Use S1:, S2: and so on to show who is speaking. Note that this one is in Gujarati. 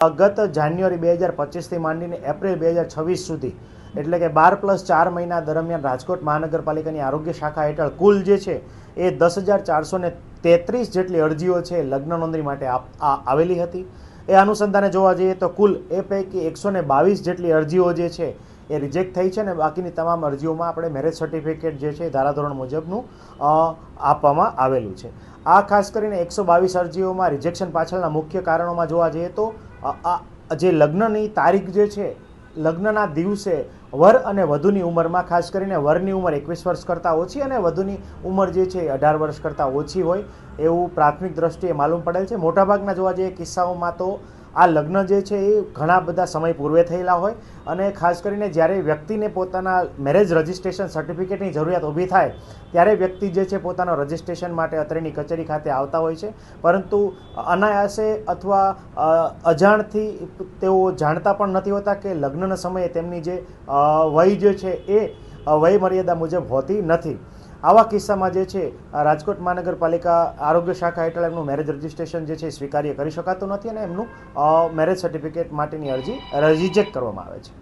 S1: ગત જાન્યુઆરી 2025થી માંડીને એપ્રિલ 2026 સુધી એટલે કે 12+4 મહિના દરમિયાન રાજકોટ મહાનગરપાલિકાની આરોગ્ય શાખા હેઠળ કુલ જે છે એ 10,433 જેટલી અરજીઓ છે લગ્ન નોંધણી માટે આવેલી હતી। એ અનુસંધાને જોવા જઈએ તો કુલ એ પૈકી 122 જેટલી અરજીઓ જે છે એ રિજેક્ટ થઈ છે અને બાકીની તમામ અરજીઓમાં આપણે મેરેજ સર્ટિફિકેટ જે છે ધારાધોરણ મુજબનું આપવામાં આવેલું છે। આ ખાસ કરીને 122 અરજીઓમાં રિજેક્શન પાછળના મુખ્ય કારણોમાં જોવા જઈએ તો જે લગ્નની તારીખ જે છે લગ્નના દિવસે વર અને વધુની ઉંમરમાં ખાસ કરીને વરની ઉંમર 21 વર્ષ કરતાં ઓછી અને વધુની ઉંમર જે છે 18 વર્ષ કરતાં ઓછી હોય એવું પ્રાથમિક દ્રષ્ટિએ માલુમ પડેલ છે। મોટાભાગના જોવા જઈએ કિસ્સાઓમાં તો આ લગ્ન જે છે એ ઘણા બધા સમય પૂર્વે થયેલા હોય અને ખાસ કરીને જ્યારે વ્યક્તિને પોતાના મેરેજ રજિસ્ટ્રેશન સર્ટિફિકેટની જરૂરિયાત ઊભી થાય ત્યારે વ્યક્તિ જે છે પોતાના રજિસ્ટ્રેશન માટે અત્રેની કચેરી ખાતે આવતા હોય છે, પરંતુ અનાયાસે અથવા અજાણથી તેઓ જાણતા પણ નથી હોતા કે લગ્નના સમયે તેમની જે વય જે છે એ વય મર્યાદા મુજબ હોતી નથી। આવા કિસ્સામાં જે છે રાજકોટ મહાનગરપાલિકા આરોગ્ય શાખા હેઠળ એમનું મેરેજ રજિસ્ટ્રેશન જે છે સ્વીકાર્ય કરી શકાતું નથી અને એમનું મેરેજ સર્ટિફિકેટ માટેની અરજી રિજેક્ટ કરવામાં આવે છે।